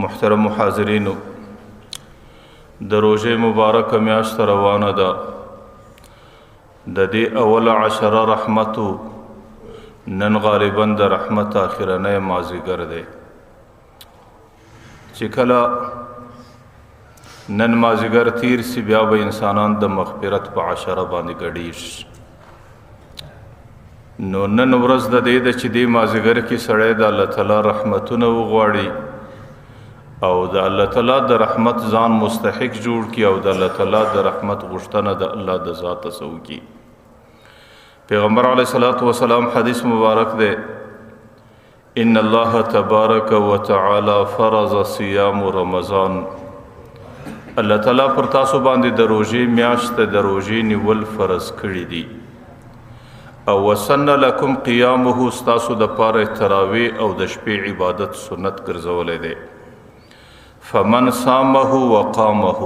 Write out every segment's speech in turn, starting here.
محترم حاضرینو د روژې مبارکه میاشت روانه ده. د دې اوله عشره رحمتو نن غالبا د رحمت آخرنی مازدیګر دی چې کله نن مازدیګر تیر سی بیا به انسانان د مغفرت په عشره باندې ګډیږي. نو نن ورځ د دې د چې دې مازدیګر کې سړی د الله تعالی رحمتونه وغواړي او د الله تعالی د رحمت ځان مستحق جوړ کی او د الله تعالی د رحمت غوښتنه د الله د ذات سو کی. پیغمبر علیه الصلاۃ والسلام حدیث مبارک ده ان الله تبارک وتعالى فرض صيام رمضان. الله تعالی پر تاسو باندې د روزې میاشت د روزې نیول فرض کړی دي او وسن لكم قيامه استاسو د پاره تراوی او د شپې عبادت سنت ګرځولې ده. فمن صامه وقامه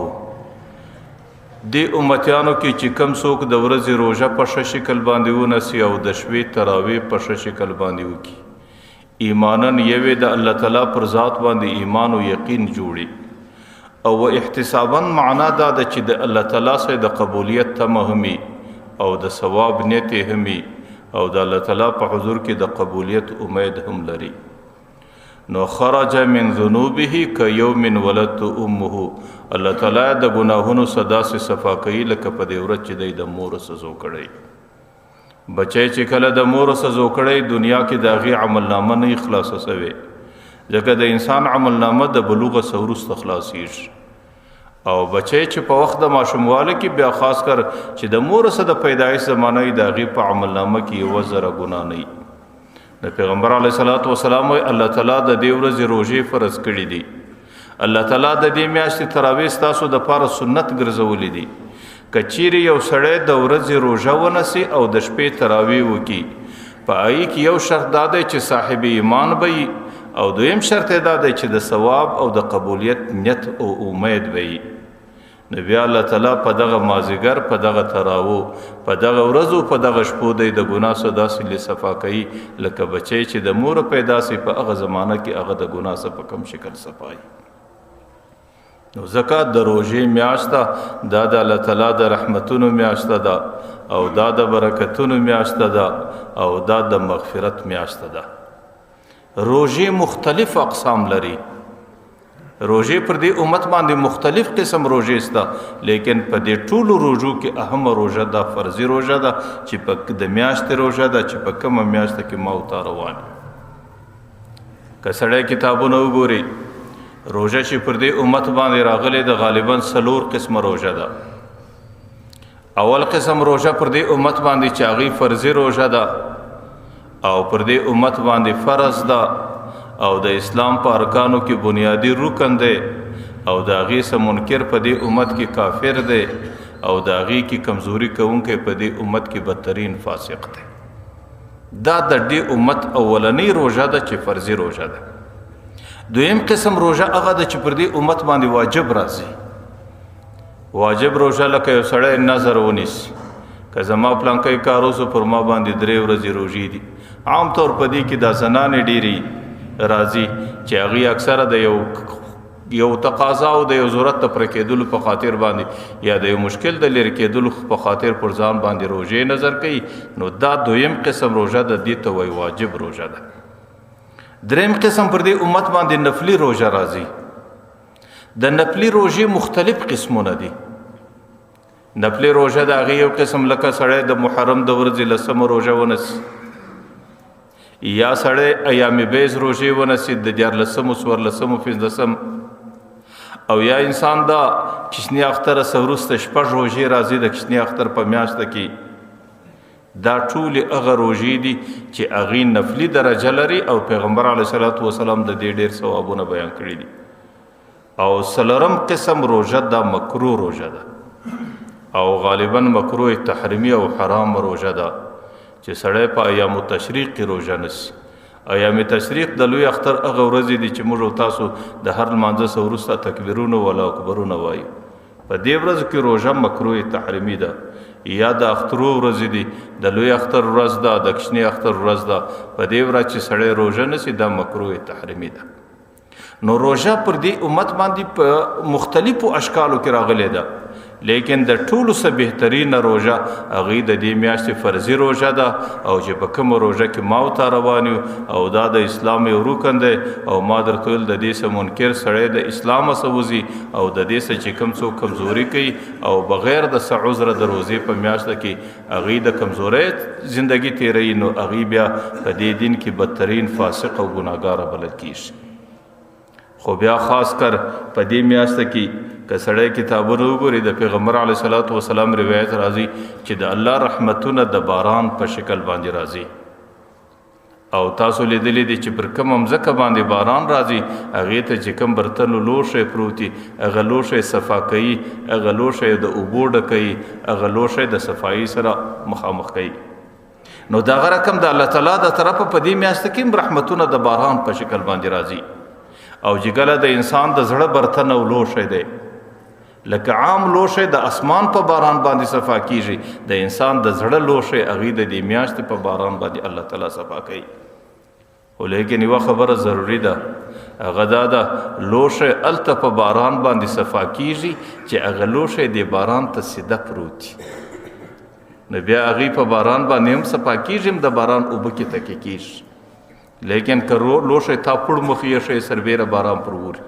دی امتیانو کې چې کم څوک د ورځې روزه په ښه شکل باندې ونیسي او د شپې تراوی په ښه شکل باندې وکړي ایمانن یوې د الله تعالی پر ذات باندې ایمان او یقین جوړي او احتسابا معنا دا د چې د الله تعالی سره د قبولیت تمه همي او د ثواب نیت همي او د الله تعالی په حضور کې د قبولیت امید هم لري. نو خرج من ذنوبه كيوم ولدت امه. الله تعالی د گناهونو صدا سے صفا کوي لکه په دې ورځ چې د مور سزو کړي. بچي چې کله د مور سزو کړي دنیا کې د غي عمل نامه نه اخلاص وسوي ځکه د انسان عمل نامه د بلوغ سورست خلاصيږي او بچي چې په وخت د ماشومواله کې بیا خاص کر چې د مور سره د پیدایش زمانه د غي په عمل نامه کې یو زره ګناه نه. د پیغمبر علیه الصلاۃ والسلام الله تعالی د دې ورځې روزې فرض کړې دي. الله تعالی د دې میاشتې تراویح تاسو د پاره سنت ګرځولې دي. کچیر یو سړی د ورځې روزه ونسی او د شپې تراویح وکي په آی کې یو شرط دا دی چې صاحب ایمان وي او دویم شرط دا دی چې د ثواب او د قبولیت نیت او امید وي. نبی الله تعالی په دغه مازیګر په دغه تراوو په دغه ورځو په دغه شپو د ګناه صدا سلی صفا کوي لکه بچي چې د مور پیدا سي په هغه زمانہ کې هغه د ګناه څخه په کم شکل صفای. نو زکات د روزې میاشت دا د الله تعالی د رحمتونو میاشت ده او دا د برکتونو میاشت ده او دا د مغفرت میاشت ده. روزې مختلف اقسام لري. روزې پر دې امت باندې مختلف قسم روزې ستا لیکن په دې ټولو روزو کې اهم روزه ده فرضي روزه ده چې په د میاشتې روزه ده چې په کومه میاشت کې موت روان. که سړی کتابونه وګوري روزه چې پر دې امت باندې راغلي د غالبا 4 قسم روزه ده. اول قسم روزه پر دې امت باندې چې هغه فرضي روزه ده او پر دې امت باندې فرض ده او د اسلام په ارکانو کې بنیادی رکن دی او د هغې څه منکر په دې امت کې کافر دی او د هغې کې کمزوري کوونکی په دې امت کې بدترین فاسق دی. دا د دې امت اولنی روژه ده چې فرضي روژه ده. دویم قسم روژه هغه ده چې پر دې امت باندې واجب راځي. واجب روژه لکه یو سړی نظر ونیسي که زما پلانکی کار اوسو پر ما باندې 3 ورځې روژې دي. عام طور په دې کې دا زنانې ډېرې راضی چې هغه اکثره د یو تقاضا او د یو ضرورت پر کېدل په خاطر باندې یا د یو مشکل د لری کېدل په خاطر پر ځان باندې روزه نظر کوي. نو دا دویم قسم روزه د دې ته وای واجب روزه ده. دریم قسم پر دې امت باندې نفلی روزه راځي. د نفلی روزه مختلف قسمونه دي. نفلی روزه د هغه یو قسم لکه سړی د محرم د ورځې لسم روزه ونس یا سړی ایام بیز روزه ونسی د 14 14 15 او یا انسان دا کشنی اختر سورست شپږ روزه راځي د کشنی اختر په میاشت کې. دا ټول هغه روزه دي چې هغه نفلی درجه لري او پیغمبر علیه الصلاۃ والسلام د دې ډېر ثوابونه بیان کړی دي. او سلرم قسم روزه دا مکروه روزه ده او غالبا مکروه تحریمی او حرام روزه ده چې سړی په ایام تشریق کې روزه نسی. ایام تشریق د لوی اختر هغه ورځې دي چې موږ تاسو د هر لمانځه څخه وروسته تکبیرونه ولا اکبرونه وایو. په دې ورځ کې روزه مکروه تحریمي ده یا د اخترو ورځې دي د لوی اختر ورځ ده د کشنی اختر ورځ ده. په دې ورځ چې سړی روزه نسی دا مکروه تحریمي ده. نو روژه پر دې امت باندې په مختلفو اشکالو کې راغلی ده، لیکن د ټولو څه بهترینه روژه هغې د دې میاشتې فرضي روژه ده، او چې په کومه روژه کې ما ورته روان یو او دا د اسلام یو رکن دی، او ما درته ویل د دې څه منکر سړی د اسلامه څه وځي، او د دې څه چې کوم څوک کمزوري کوي او بغیر د څه عذره د روزې په میاشته کې هغې د کمزورۍ زندګي تېروي، نو هغې بیا په دې دین کې بدترین فاسق او ګناهګاره بلل کېږي. خو بیا خاص کر په دې میاشته کې که سړی کتابونه وګوري، د پیغمبر علیه صلات وسلام روایت راځي چې د الله رحمتونه د باران په شکل باندې راځي، او تاسو لیدلی دي چې پر کوم مځکه باندې باران راځي هغې ته چې کوم برتن لوښی پروت وي هغه لوښی صفا کوي، هغه لوښی د اوبو ډکوي، هغه لوښی د صفایي سره مخامخ کوي. نو دغه رقم د الله تعالی د طرفه په دې میاشته کې هم رحمتونه د باران په شکل باندې راځي، او چې کله د انسان د زړه برتن او لوښی دی، لکه عام لوښی د اسمان په باران باندې صفا کیږي، د انسان د زړه لوښی هغې د دې میاشتې په باران باندې الله تعالی صفا کوي. خو لیکن یوه خبره ضروري ده، هغه دا ده لوښی هلته په باران باندې صفا کیږي چې هغه لوښی د باران ته سیده پروت وي، نو بیا هغې په باران باندې هم صفا کیږي، هم د باران اوبه کې تکې کیږي. لیکن که لوښی تا پړ مخ یې شی سربیره باران پر ووري،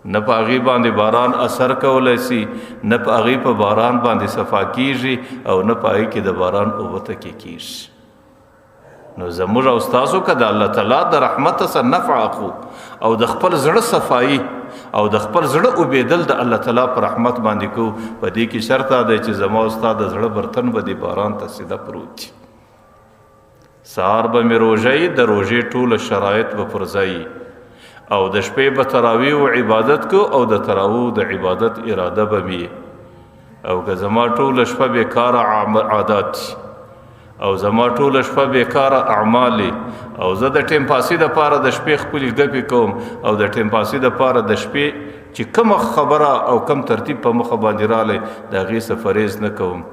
نه په هغې باندې باران اثر کولی سي، نه په هغې په باران باندې صفا کیږي، او نه په هغې کې د باران اوبه تکې کیږي. نو زموږ او ستاسو که د الله تعالی د رحمت څخه نفع اخلو او د خپل زړه صفایي او د خپل زړه اوبېدل د الله تعالی په رحمت باندې کوو، په دې کې شرط دی چې زما او ستا د زړه برتن به د باران ته سیده پروت وي. سهار به مې روژه وي، د روژې ټوله شرایط به پر ځای وي، او د شپې به تراویح و عبادت کو، او د تراویح د عبادت اراده به وي، او که زما ټوله شپه بیکاره عادات او زما ټوله شپه بیکاره اعمال، او زه د ټیم پاسي دپاره د شپې خپلې ګپې کوم، او د ټیم پاسي دپاره د شپې چې کومه خبره او کم ترتیب په مخه باندې رالی د هغې څه فریض نه کوم.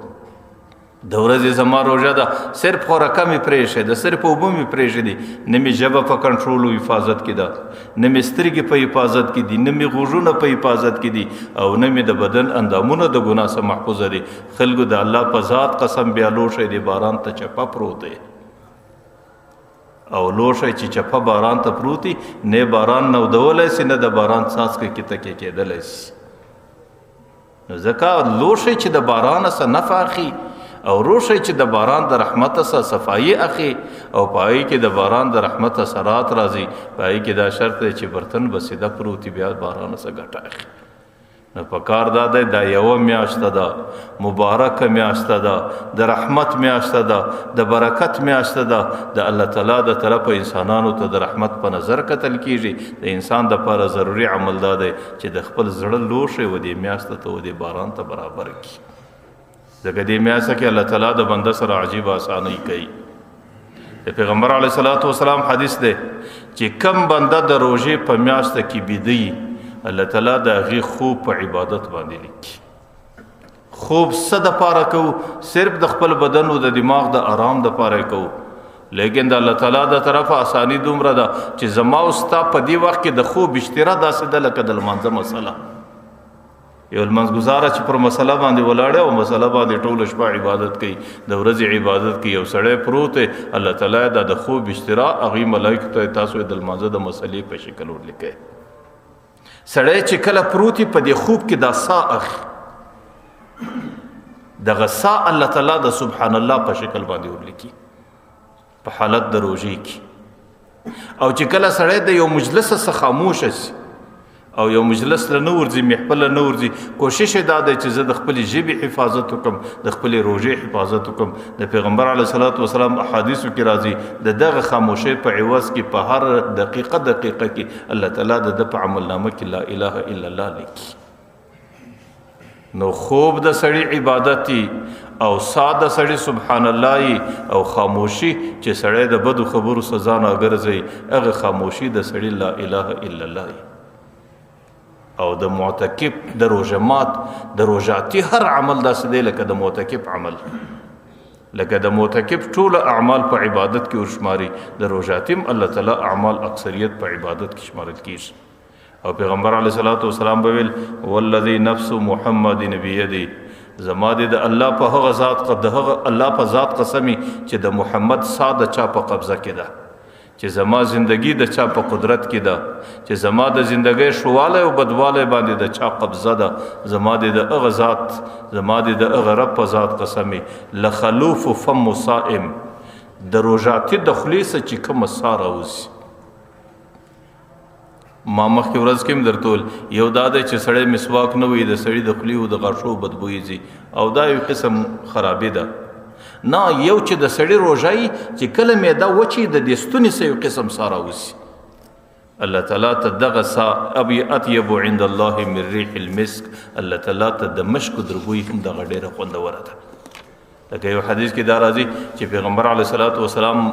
د ورځې زما روژه ده، صرف خوراکه مې پرېښی ده، صرف اوبه مې پرېښی دي، نه مې ژبه په کنټرول و حفاظت کې ده، نه مې سترګې په حفاظت کې دي، نه مې غوږونه په حفاظت کې دي، او نه مې د بدن اندامونه د ګناه څخه محفوظه دي. خلکو د الله په ذات قسم بیا لوښی دی باران ته چپه پروت دی، او لوښی چې چپه باران ته پروت دی، نه باران نودولی سي، نه د باران څاڅکي کې تکیه کېدلی سي. نو ځکه لوښی چې د باران څخه نفع اخلي، او روشی چې د باران د رحمت څخه صفایي اخی، او پای کې د باران د رحمت اثرات راځي، پای کې دا شرط دی چې برتن به سیده پروت بیا باران څخه ګټه اخلي. نو پکار دا دی دا یوه میاشته ده، مبارکه میاشته ده، د رحمت میاشته ده، د برکت میاشته ده، د الله تعالی د طرفه انسانانو ته د رحمت په نظر کتل کیږي. د انسان دپاره ضروري عمل دا دی چې د خپل زړه لوښی و دې میاشته ته و دې باران ته برابر کړي، ځکه دې میاشته کې الله تعالی د بنده سره عجیب آسانۍ کوي. د پیغمبر علیه صلات وسلام حدیث دی چې کم بنده د روژې په میاشته کې بیده الله تعالی د هغې خوب په عبادت باندې لیکي. خوب څه دپاره کوو؟ صرف د خپل بدن او د دماغ د آرام دپاره کوو، لیکن د الله تعالی د طرفه آسانی دومره ده چې زما او ستا په دې وخت کې د خوب اشترا داسې ده لکه د لمانځه مسله. یو لمانځګزاره چې پر مسله باندې ولاړی او مسله باندې ټوله شپه عبادت کوي، د ورځې عبادت کوي، یو سړی پروت دی، الله تعالی دا د خوب اشترا هغې ملایکو ته تاسو د لمانځه د مسلې په شکل ورلیکئ. سړی چې کله پروت په دې خوب کې دا ساه اخلي، دغه ساه الله تعالی د سبحان الله په شکل باندې ورلیکي په حالت د روژې کې. او چې کله سړی د یو مجلس څخه خاموش شي او یو مجلس له نه ورځي، محفل له نه ورځي، کوشش یې دا دی چې زه د خپلې ژبې حفاظت وکړم، د خپلې روژې حفاظت وکړم. د پیغمبر علیه صلات وسلام احادیثو کې راځي د دغه خاموشۍ په عوض کې په هر دقیقه کې الله تعالی د ده په عملنامه کې لا اله الا الله لیکي. نو خوب د سړي عبادتي او ساه د سړي سبحان الله او خاموشي چې سړی د بدو خبرو سزا نه ګرځي، هغه خاموشي د سړي لا اله الا الله. او د معتکف د روژه مات د روژاتي هر عمل داسې دی لکه د معتکف عمل، لکه د معتکف ټول اعمال په عبادت کې ورشماري د روژاتیم الله تعالی اعمال اکثریت په عبادت کې شمارل کیږي. او پیغمبر علیه الصلاۃ والسلام بویل والذي نفس محمد بيدي زما د الله په هغه ذات د هغه الله په ذات قسمی چې د محمد ساده چا په قبضه کې ده، چې زما زندگی د چا په قدرت کې ده، چې زما د زندگی شواله او بدواله باندې د چا قبضه ده، زما د هغه ذات زما د هغه رب په ذات قسمی لخلوف فم صائم د روژاتي د خلیص چې کوم ساره اوسي. ما مخکې ورځ کې هم درتول یو دا دی چې سړی مسواک نه وي د سړي د خولې او د غاښو بدبویي ځي او دا یو قسم خرابې ده. نه یو چې د سړي روژایي چې کله معده وچي د دې ستوني سه یو قسم ساره اوسي. الله تعالی ته دغه سا ابي اطيب عند الله من ريح المسك الله تعالی ته د مشک دربوي هم دغه ډېره خوندوره ده. لکه یو حدیث کې دا راځي چې پیغمبر علیه الصلاۃ والسلام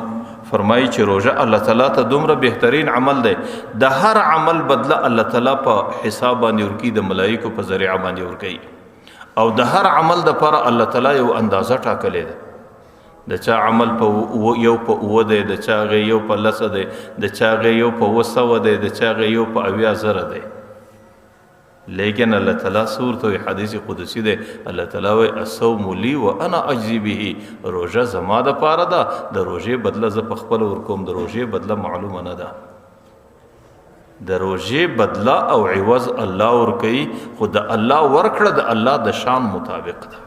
فرمایي چې روژه الله تعالی ته دومره بهترین عمل دی د هر عمل بدله الله تعالی په حساب باندې ورکي د ملائکو په ذریعه باندې ورکي او د هر عمل د پر الله تعالی یو اندازه ټاکلې ده. د چا عمل په یو په اوه دی، د چا غي یو په لسه دی، د چا غي یو په 200 دی، د چا غي یو په 80,000 دی. لیکن الله تعالی صورت او حدیث قدسی ده الله تعالی و الصوم لی وانا اجزی به روزه زما د پاره ده د روزه بدله ز په خپل ورکوم د روزه بدله معلومه نه ده د روزه بدله او عوض الله ورکي خود الله ورکړه د الله د شان مطابق ده.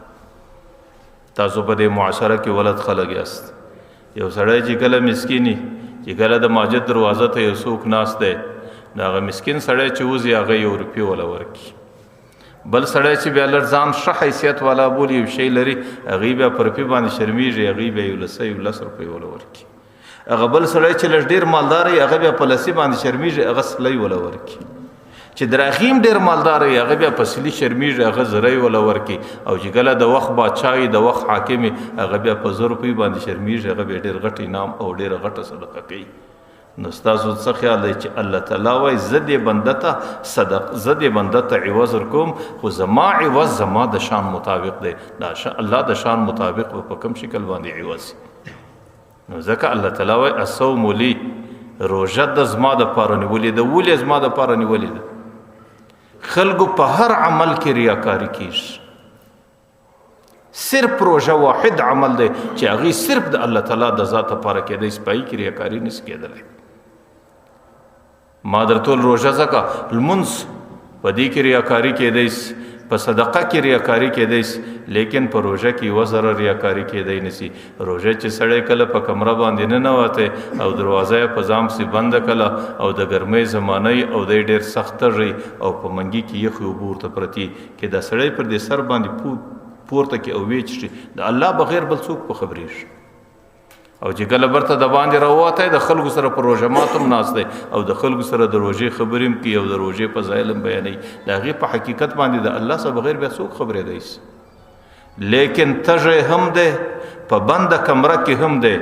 تاسو په دې معاشره کې ولادت خلک یاست یو سړی چې کله مسکینی چې کله د مسجد دروازه ته یو څوک ناست دی داغه مسکین سړی چې وزي هغه یو روپی ولا ورکی بل سړی چې بیا لرزان شه حیثیت والا بولی شی لري هغه بیا پر پی باندې شرمیږي هغه بیا یو لس روپی ولا ورکی هغه بل سړی چې لږ ډیر مالدار هغه بیا په لسی باندې شرمیږي هغه سلی ولا ورکی چې دراخیم ډیر مالدار هغه بیا په سلی شرمیږي هغه زری ولا ورکی او چې کله د وخت بادشاہي د وخت حاکم هغه بیا په 100 روپی باندې شرمیږي هغه بیا ډیر غټ انعام او ډیر غټه صدقه کوي. نو تاسو څه خیال دی چې الله تعالی وای زدي بندته صدق زدي بندته عوض ورکوم خو زما عوض زما د شان مطابق دی دا الله د شان مطابق په کوم شکل باندې عوض نو ځکه الله تعالی وای الصوم لی روزه د زما د پاره نیولې د ولې زما د پاره نیولې ده خلکو په هر عمل کې ریاکاری کیږي صرف روزه واحد عمل دی چې هغه صرف د الله تعالی د ذات لپاره کې دی سپای کې ریاکاری نس کېدل ما درتول روزه زکا المنس پدې کې ریاکاری کې دی په صدقه کې ریاکاری کې دی لیکن په روزه کې وزر ریاکاری کې دی نسی روزه چې سړی کله په کمره باندې نه نواته او دروازه په ځام سي بند کړه او د ګرمۍ زمانه او د ډېر سخت ری او په منګي کې یخ وبور ته پرتی کې د سړی پر دې سر باندې پورته کې او ویچ شي د الله بغیر بل څوک په خبرې شي او چې کله برته د باندې راوته د خلکو سره پر روزه ماتم ناس دی او د خلکو سره د روزه خبریم کی او د روزه په ظالم بیانې دا غي په حقیقت باندې د الله سره بغیر به څوک خبرې دی لیکن تجه هم ده په بند کمره کې هم ده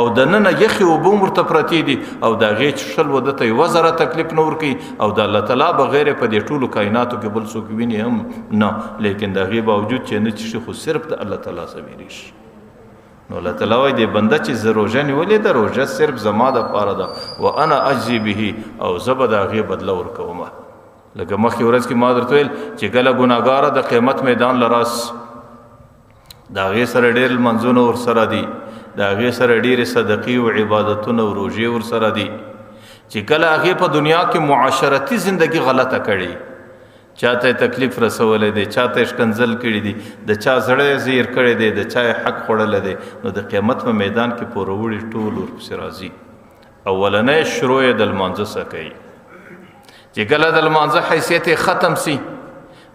او د نن یخي او بومر ته پرتی دي او دا غي شل ودته وزره تکلیف نور کی او د الله تعالی بغیر په دې ټولو کائناتو کې بل څوک ویني هم نه لیکن دا غي باوجود چې نه چې خو صرف د الله تعالی سره ویریش نو الله تعالی وای دی بنده چې زروجه نیولې ده روزه صرف زما د پاره ده وانا اجزي به او زبد غي بدل ورکوم لکه مخکې ورځ کې ما درته ویل چې کله ګناګار د قیامت میدان لراس دا غي سره ډېر منځونه ور سره دي دا غي سره ډېر صدقې او عبادتونه او روزي ور سره دي چې کله هغه په دنیا کې معاشرتي ژوندۍ غلطه کړي چاته تکلیف رسولې دي چاته شکنزل کړي دي د چا زړه زیر کړي دي د چا حق خورل دي نو د قیامت په میدان کې پوروړي ټول ورپسې راځي اولنې شروع د المانځه سکي چې کله د المانځه حیثیت ختم سي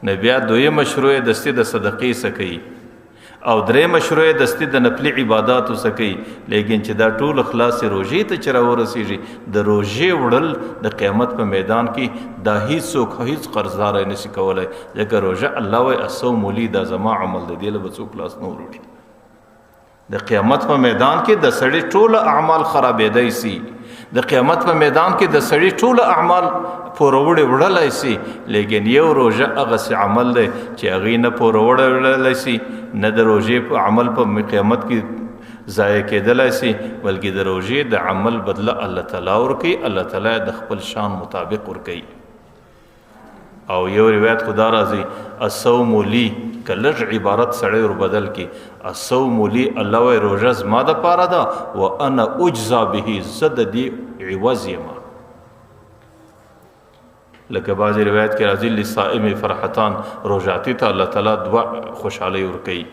نو بیا دوی مشروع دستي د صدقې سکي او درې مشروع دستي د نفلي عبادت سکي لیکن چې دا ټول اخلاص روزي ته چر ورسیږي د روزي وړل د قیامت په میدان کې دا هیڅ قرضدار نه شي کولای ځکه روزه الله وای الصوم لی دا زما عمل دی له بڅو خلاص نه وروړي د قیامت په میدان کې د سړي ټول اعمال خرابېدای سي د قیامت په میدان کې د سړي ټول اعمال پوروړې وړلای سي لیکن یو روزه هغه عمل دی چې هغه نه پوروړې وړلای سي نه د روزې په عمل په قیامت کې ضایع کېدلی سي، بلکې د روژې د عمل بدله الله تعالی ورکوي، الله تعالی د خپل شان مطابق ورکوي. او یو روایت خدا راځي الصوم لی، که لږ عبارت سړی ور بدل کی الصوم لی، الله وایي روژه زما دپاره ده وانا اجزا به، زه د دې عوض یم. لکه بعضې روایت کې راځي للصائم فرحتان، روژاتي ته الله تعالی دوه خوشحالۍ ورکوي.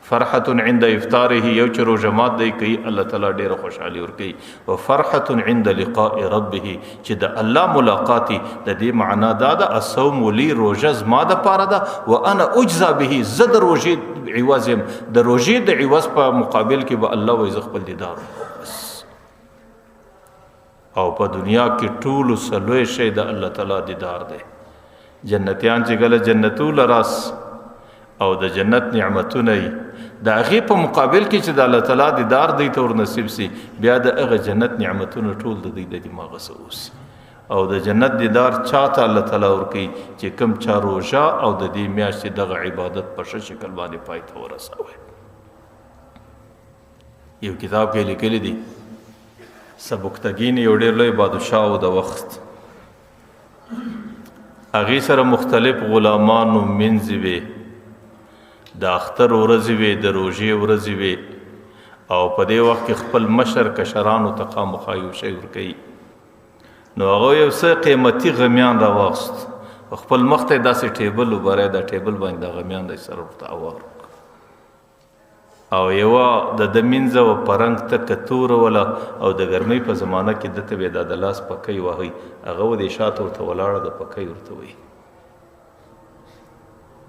فرحة عند افطاره، یو چې روژه مات دی کوي الله تعالی ډېره خوشحالي ورکوي. و فرحة عند لقاء ربه، چې د الله ملاقاتي. د دې معنا دا ده الصوم لی، روژه زما دپاره ده وانا اجزا به، زه د روژې عوض یم. د روژې د عوض په مقابل کې به الله وایي زه خپل دیدار. او په دنیا کې ټولو سلوی شی د الله تعالی دیدار دی. جنتیان چې کله جنتو لراس او د جنت نعمتونه یي، د هغې په مقابل کې چې د الله تعالی دیدار دی ته ور نصیب سي، بیا د هغه جنت نعمتونه ټول د دوی د دماغه څه اوسي. او د جنت دیدار چاته الله تعالی ورکوي چې کوم چا روژه او د دې میاشتې دغه عبادت په ښه شکل باندې پای ته ورسوي. یو کتاب کې لیکلی دی سبکتګین یو ډېر لوی بادشاه و د وخت، هغې سره مختلف غلامانو منځې وې، د اختر ورځې وې، د روژې ورځې وې، او په دې وخت کې خپل مشر کشرانو ته خامخا یو شی ورکوي. نو هغه یو څه قیمتي غمیان راواخیست، خپل مخ ته یې داسې ټیبل وبری، دا ټیبل باندې د غمیان دی سره ورته اوار، او یوه د ده مینځه و په رنګ تکه توره وله، او د ګرمۍ په زمانه کې ده ته به دا د لاس پکۍ وهئ، هغه و دې شاته ورته ولاړه د پکۍ ورته وایي.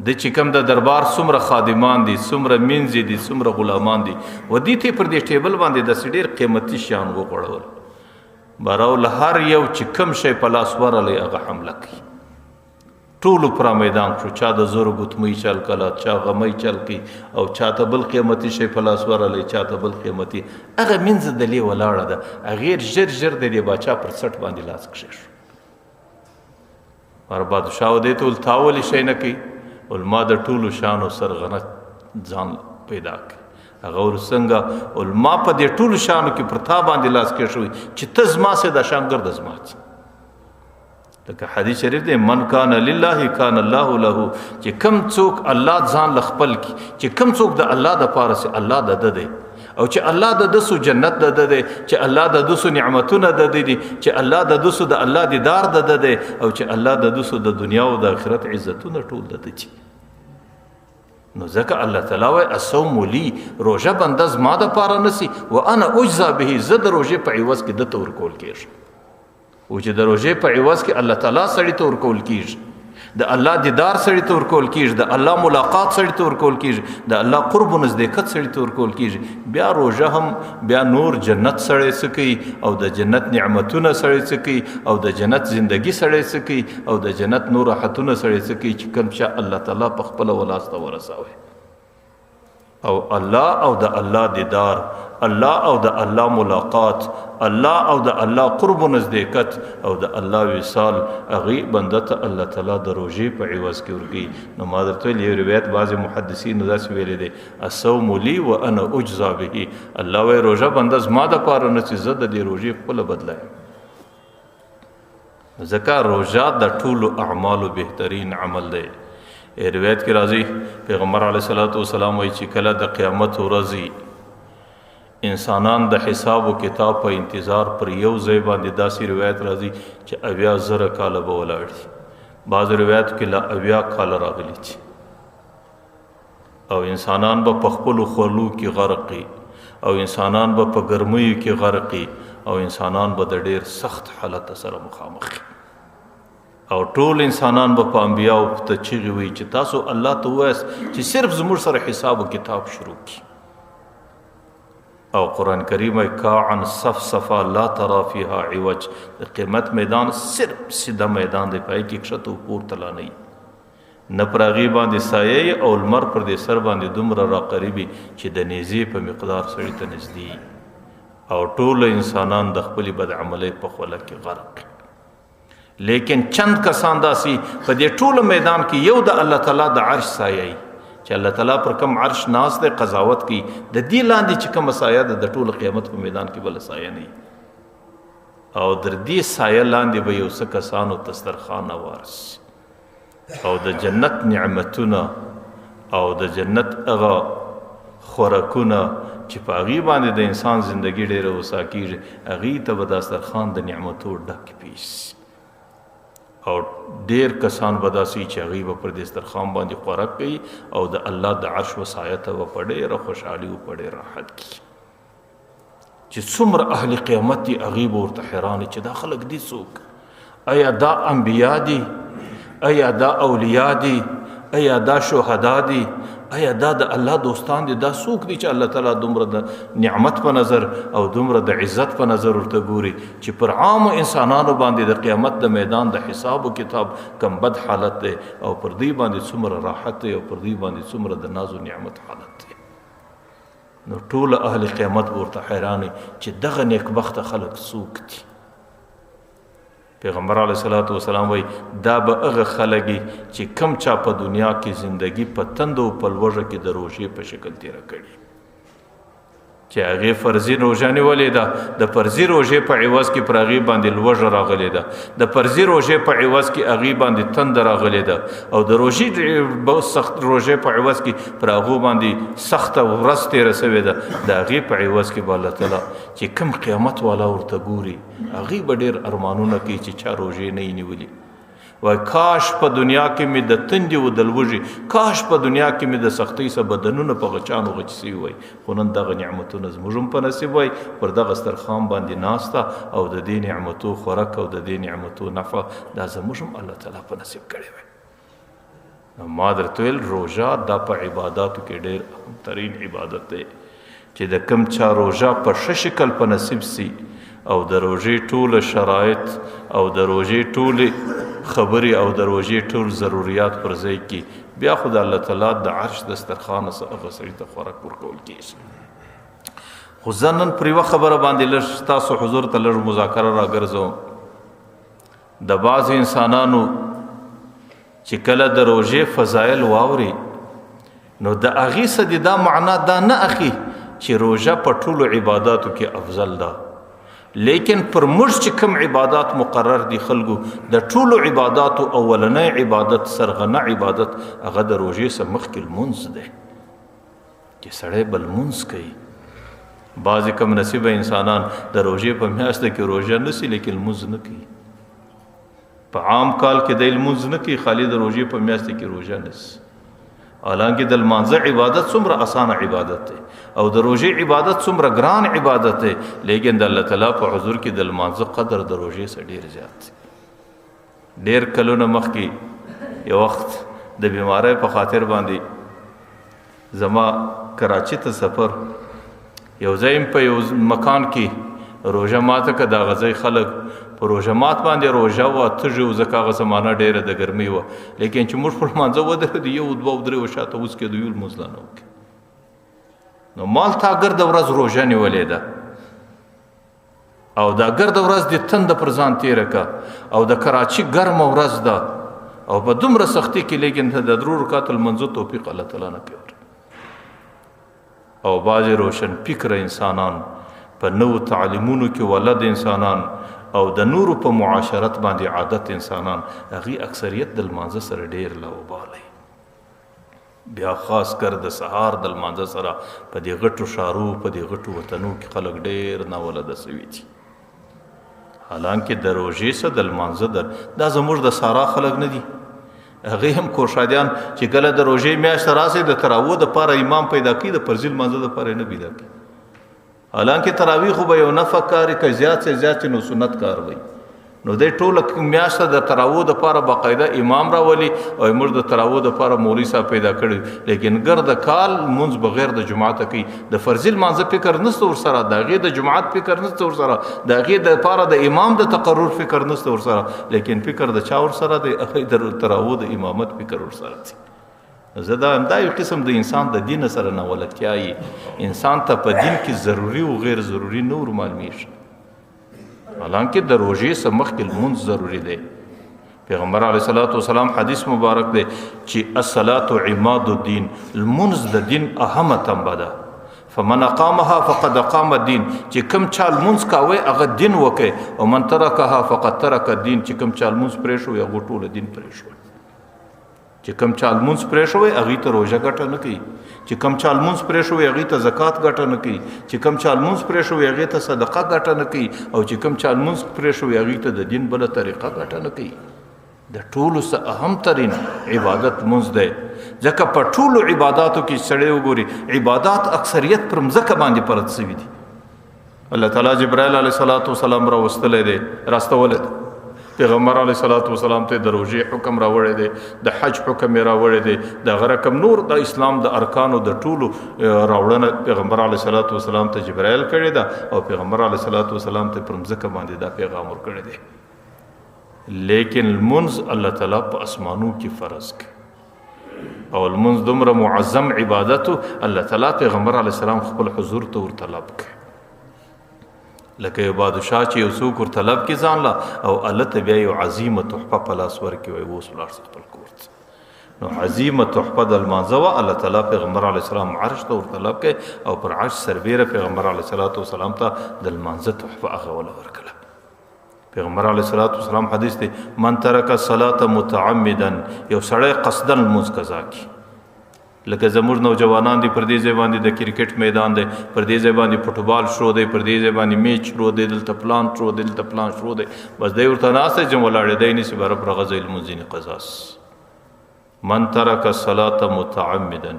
د چې کوم د دربار څومره خادمان دي، څومره مینځې دي، څومره غلامان دي، و دې ته پر دې ټیبل باندې داسې ډېر قیمتي شیان وغوړول. براو له هر یو چې کوم شی په لاس ورغلی هغه حمله کوي. ټولو پر میدان شو، چا د زورو ګوتمۍ چل کله، چا غمی چل کی، او چاته بل قیمتي شی په لاس ورغلی، چاته بل قیمتي. هغه مینځه دلې ولاړه ده، هغې ژر ژر د دې باچا پر سټ باندې لاس کښېښو. پر بادشاه دې ته ول تا ولې شی نه کوي؟ ول ما د ټولو شانو سرغنه ځان پیدا کړي. هغه ور څنګه؟ ول ما په دې ټولو شانو کې پر تا باندې لاس کښېښوي چې ته زما سې دا شان ګرده زما څه. لکه حدیث شریف دی من کان لله کان الله له، چې کم څوک الله ځان له خپل کی، چې کم څوک د الله د پاره سي الله د ده دی، او چې الله د ده سو جنت د ده دی، چې الله د ده سو نعمتونه د ده دي، چې الله د ده سو د الله دیدار د ده دی، او چې الله د ده سو د دنیا او د آخرت عزتونه ټول د ده چي. نو ځکه الله تعالی وایي الصوم لی، روژه بنده زما د پاره نسی وانا اجزا به، زه د روژې په عوض کې ده ته ورکول کېږي. او چې د روژې په عوض کې الله تعالی سړي ته ورکول کېږي، د الله دیدار سړي ته ورکول کېږي، د الله ملاقات سړي ته ورکول کېږي، د الله قرب و نزدېکت سړي ته ورکول کېږي. بیا روژه هم بیا نور جنت سړی څه کوي، او د جنت نعمتونه سړی څه کوي، او د جنت زندگی سړی څه کوي، او د جنت نور راحتونه سړی څه کوي، چې کوم چا الله تعالی په خپله ولاس ته ورسوي. او الله او د الله دیدار، الله او د الله ملاقات، الله او د الله قرب و نزدېکت، او د الله وصال، هغې بنده ته الله تعالی د روژې په عوض کې ورکوي. نو ما درته ویل یو روایت بعضې محدثینو داسې ویلی دی الصوم لی وانا اجزا به، الله وایي روژه بنده زما دپاره نه چې زه د دې روژې خپله بدله یم. ځکه روژه د ټولو اعمالو بهترین عمل دی. روایت کې راځي پیغمبر علیه الصلاۃ والسلام وایي چې کله د قیامت ورځ انسانان د حساب و کتاب په انتظار پر یو ځای باندې، داسې روایت راځي چې 80,000 کاله به ولاړ دي، بعض روایت کې لا 80 کاله راغلي دي، او انسانان به په خپلو خولو کې غرقي، او انسانان به په ګرمیو کې غرقي، او انسانان به د ډېر سخت حالت سره مخامخ، او ټول انسانان به په انبیاو ته چیغې وي چې تاسو الله ته ووایاست چې صرف زموږ سره حساب و کتاب شروع کړي. او قرآن کریم کاعا صفصفا لا ترى فيها عوج، د قیمت میدان صرف سیده میدان دی، پای کې کښته و پورته لا نه وي، نه پر هغې باندې سایه او لمر پر دې سر باندې دومره راقریبي چې د نیزې په مقدار سړي ته نږدې، او ټول انسانان د خپلې بدعملۍ په خوله کې غرق. لیکن چند کسان داسي په دې ټول میدان کې یو د الله تعالی د عرش سایه چې الله تعالی پر کم عرش ناس دی قضاوت کوي د دې لاندې چې کومه سایه ده د ټول قیامت په میدان کې بل سایه نه او در دې سایه لاندې به یو څه کسانو دسترخوان وارس او د جنت نعمتونه او د جنت هغه خوراکونه چې په هغې باندې د انسان زندگی ډېره وسا کېږي هغې ته به دسترخوان د نعمتو ډک پیش او ډېر کسان به داسې چې هغې به پر دسترخوان باندې خوراک کوي او د الله د عرش وسایه ته به په ډېره خوشحالي او په ډېر راحت کړي چې څومره اهل قیامت دي هغې به ورته حیران چې دا خلک دي څوک آیا دا انبیا دي آیا دا اولیاء دي آیا دا شهدا دي آیا دا د الله دوستان دي دا څوک دي چې الله تعالی دومره د نعمت په نظر او دومره د عزت په نظر ورته ګوري چې پر عامو انسانانو باندې د قیامت د میدان د حساب و کتاب کم بد حالت دی او پر دوی باندې څومره راحت دی او پر دوی باندې څومره د ناز و نعمت حالت دی نو ټول اهل قیامت ورته حیران چې دغه نیکبخته خلک څوک دي پیغمبر علیه الصلاۃ والسلام وایي دا به هغه خلک چې کم چا په دنیا کې زندگی په تند او په لوږه کې د روژې په شکل تیره کړي چې هغې فرضي روژه نیولې ده د فرضي روژې په عوض کې پر هغې باندې لوږه راغلې ده د فرضي روژې په عوض کې هغې باندې تنده راغلې ده او د سخت روژې په عوض کې پر هغو باندې سخته ورځ تېره سوې ده د هغې په عوض کې به الله تعالی چې کوم قیامت والا ورته ګوري هغې به ډېر ارمانونه کوي چې چا روژې نه یې نیولي وای کاش په دنیا کې مې د تندې و د لوږې کاش په دنیا کې مې د سختۍ څه بدنونه په غچانو غچ سوي وای خو نن دغه نعمتونه زموږ هم په نصیب وای پر دغه دسترخوان باندې ناسته او د دې نعمتو خوراک او د دې نعمتو نفع دا زموږ هم الله تعالی په نصیب کړی وای نو ما درته ویل روژه دا په عباداتو کې ډېر اهمترین عبادت دی چې د کم چا روژه په ښه شکل په نصیب سي او د روژې ټول شرایط او د روژې ټولې خبرې او د روژې ټول ضروریات پر ځای کې بیا خو د الله تعالی د عرش دسترخوانه څه هغه سړي ته خوراک ورکول کېږي خو زه نن پر یوه خبره باندې لږ ستاسو حضور ته لږ مذاکره راګرځوم د بعضې انسانانو چې کله د روژې فضایل واوري نو د هغې څه د دا معنا دا نه اخلي چې روژه په ټولو عباداتو کې افضل ده لیکن پر موږ چې کوم عبادات مقرر دي خلکو د ټولو عباداتو اولنی عبادت سرغنه عبادت هغه د روژې څخه مخکې لمونځ دی چې سړی به لمونځ کوي بعضې کم نصیبه انسانان د روژې په میاشته کې روژه نیسي لیکن لمونځ نه کوي په عام کال کې دی لمونځ نه کوي خالي د روژې په میاشته کې روژه نیسي حالانکه د لمانځه عبادت څومره اسانه عبادت دی او د روژې عبادت څومره ګران عبادت دی لیکن د الله تعالی په حضور کې د لمانځه قدر د روژې څخه ډېر زیات دی ډېر کلونه مخکې یو وخت د بیمارۍ په خاطر باندې زما کراچي ته سفر یو ځای په یو مکان کې روژه ماته که دا غځی خلک په روژه مات باندې روژه وه تږي و ځکه هغه زمانه ډېره د ګرمۍ وه لیکن چې موږ پر لمانځه ودرېدو یو دوه او درې و شاته وڅکېدو یو لمونځ لا نه وکړي نو مال تا ګرده ورځ روژه نیولې ده او دا ګرده ورځ د تنده پر ځان تېره که او د کراچي ګرمه ورځ ده او په دومره سختي کې لیکن د 3 رکعاتو لمانځه توفیق الله تعالی نه کوي او بعضې روشن فکره انسانان په نوو تعلیمونو کې ولد انسانان او د نورو په معاشرت باندې عادت انسانان هغې اکثریت د لمانځه سره ډېر لاوبالی بیا خاص کر د سهار د لمانځه سره په دې غټو ښارو په دې غټو وطنو کې خلک ډېر ناولده سوي دي حالانکه د روژې څخه د لمانځه دا زموږ د سارا خلک نه دي هغې هم کوشادیان چې کله د روژې میاشته راسي د تراویح دپاره امام پیدا کوي د فرضي لمانځه دپاره یې نه پیدا کوي حالانکه تراویح خو به یو نفع کار که زیات سے زیات نو سنت کار وي نو دی ټوله میاشته د تراویح دپاره باقاعده امام راولي او موږ د تراویح دپاره مولوي صاحب پیدا کړي لیکن ګرد کال لمونځ بغیر د جماعته کوي د فرضي لمانځه فکر نشته ورسره د هغې د جماعت فکر نشته ورسره د هغې دپاره د امام د تقرر فکر نشته ورسره لیکن فکر د چا ورسره دی هغې د تراویح د امامت فکر ورسره دی زه دا یو قسم د انسان د دین سره ناولتیایي انسان ته په دین کې ضروري او غیر ضروري نور معلومیږي حالانکه د روژې څخه مخکې لمونځ ضروري دی پیغمبر علیه الصلاۃ والسلام حدیث مبارک دی چې الصلاة عماد الدین، المنز د دین اهمه تنبه ده. فمن اقامها فقد اقام الدین، چې کم چا المنز کاوه هغه دین وکي، او من ترکها فقد ترک الدین، چې کم چا المنز پرې شو هغه ټول دین پرې شو. چې کم چا المنز پرې شو هغه ته روزه ګټه نه کوي، چې کم چا المنز پرې شو هغه ته زکات ګټه نه کوي، چې کم چا المنز پرې شو هغه ته صدقه ګټه نه کوي، او چې کم چا المنز پرې شو هغه ته د دین بل طریقه ګټه نه کوي. د ټولو څخه اهم ترین عبادت منځ دی، ځکه په ټولو عبادتو کې سړی وګوري عبادت اکثریت پر مځکه باندې پرت شوي دي. الله تعالی جبرائیل علیه السلام راوستلی دی، راستولی دی. پیغمبر علیه السلام ته د روژې حکم راوړی دی، د حج حکم یې راوړی دی، د رقم نور د اسلام د ارکانو د ټولو راوړنه پیغمبر علیه السلام ته جبرائیل کړی ده، او پیغمبر علیه السلام ته پر مځکه باندې دا پیغام ورکړی دی. لیکن المنز الله تعالی په اسمانو کې فرض کړ، او المنز دومره معظم عبادتو الله تعالی پیغمبر علیه السلام خپل حضور ته ور طلب کړ. لکه یو بادشاه چې یو څوک ور طلب کې ځان لا، او الله ته بیا یو عظیمه تحفه په لاس ورکړي، وایي اوس ولاړ خپل کور ته. نو عظیمه تحفه د لمانځه وه، الله تعالی پیغمبر علیه السلام عرش ته ور طلب کړي، او پر عرش سربیره پیغمبر علیه السلام ته د لمانځه تحفه هغه وله ورکړه. پیغمبر علیه السلام حدیث دی من ترک الصلاة متعمدا، یو سړی قصدن لمونځ قضا کی. لکه زموږ نوجوانان دي پر دې ځای باندې د کرکټ میدان دی، پر دې ځای باندې فوټبال شروع دی، پر دې ځای باندې میچ شروع دی، دلته پلان شروع دی، دلته پلان شروع دی، بس دی ورته ناست دی چې ولاړې دی نیسي به رب رغځی لمونځ ځینې قضاس. من ترک الصلاة متعمدا،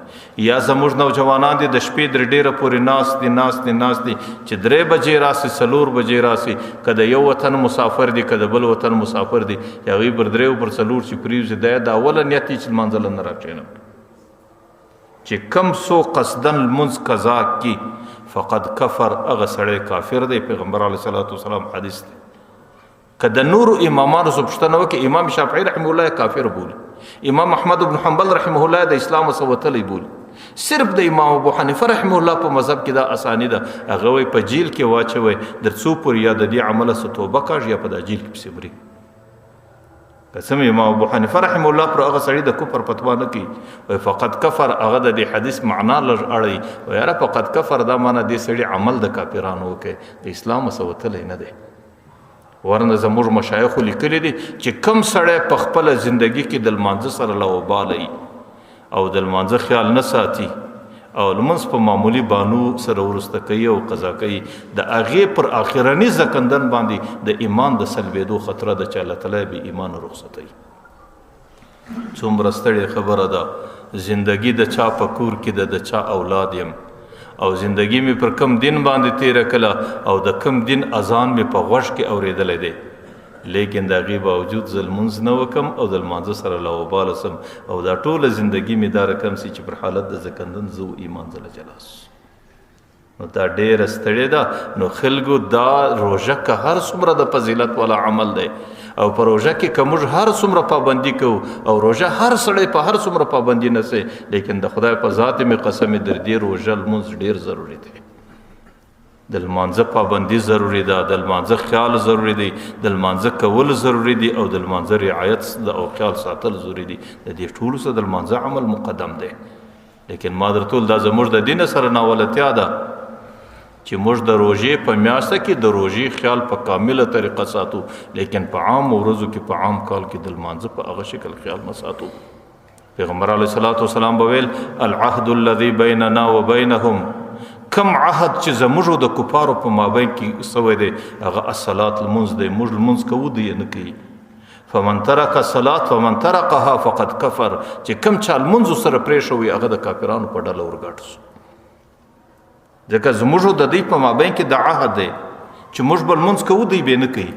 یا زموږ نوجوانان دي د شپې در ډیره پورې ناست دي چې 3 بجې راسي 4 بجې راسي، که د یو وطن مسافر دي که د بل وطن مسافر دي، هغوی پر 3 پر 4 چې پرېوځي د اوله نیت چې لمانځله نه راکښېنم. چې کم سو قصدن لمونځ قضا کی فقد کفر، هغه سړی کافر دی. پیغمبر علیه السلام حدیث دی. که د نورو امامانو څه پوښتنه وکړي، امام شافعي رحمه الله کافر بولي، امام احمد بن حنبل رحمه الله د اسلام څخه وتلی بولي، صرف د امام ابو حنیفه رحمه الله په مذهب کې دا اساني ده، هغه وایي په جیل کې واچوئ در څو پورې یا د دې عمله څه توبه کاږي یا په دا جیل کې پسې مري. قسم امام ابو حنیفه رحمه الله پر هغه سړي د کفر فتوا نه کوي، وایي فقط کفر، هغه د دې حدیث معنا لږ اړوي، وایي یاره فقط کفر دا معنا دې سړي عمل د کافرانو وکړي، د اسلام څخه وتلی نه دی. ورنه زموږ مشایخو لیکلي دي چې کم سړی په خپله زندګي کې د لمانځه سره لاوبالی او د لمانځه خیال نه ساتي، او لمونځ په معمولي بانو سره ورسته کوي او قضا کوي، د هغې پر آخرني زکندن باندې د ایمان د سلبېدو خطره ده چې الله تعالی بې ایمانه رخصتوي. څومره ستړې خبره ده، زندګي د چا په کور کې ده، د چا اولاد یم، او زندگی می پر کم دین باندې تیره کړه، او د کم دین اذان می په غوږ کې اورېدلی دی، لیکن د هغې باوجود زه لمونځ نه وکم او د لمانځه سره لاوباله سم، او دا ټوله زندگی می دا رقم سي چې پر حالت د زکندن زه ایمان جل جلاس. نو دا ډېره ستړې ده. نو خلکو دا روژه که هر څومره د فضیلت والا عمل دی، او په روژه کې که موږ هر څومره پابندي کوو، او روژه هر سړی په هر څومره پابندي نه سي، لیکن د خدای په ذات مې قسم در دې روژه لمونځ ډېر ضروري دی. د لمانځه پابندي ضروري ده، د لمانځه خیال ضروري دی، د لمانځه کول ضروري دی، او د لمانځه رعایت او خیال ساتل ضروري دی. د دې ټولو سره د لمانځه عمل مقدم دی. لیکن ما درته ویل دا زموږ د دین سره ناولتیا ده چې موږ د روژې په میاشته کې د روژې خیال په کامله طریقه ساتو، لیکن په عام ورځو کې په عام کال کې د لمانځه په هغه شکل خیال نه ساتو. پیغمبر علیه السلام به ویل العهد الذي بیننا وبینهم، کم عهد چې زموږ د کفارو په مابین کې سوی دی هغه الصلاة لمونځ دی، موږ لمونځ کوو دی نه کوي. فمن ترک الصلاة فمن ترکها فقد کفر، چې کم چا لمونځ سره پرېښوي هغه د کافرانو په ډله ورګډ شو. ځکه زموږ د دوی په مابین کې د عهد دی چې موږ به لمونځ کوو دوی به نه کوي،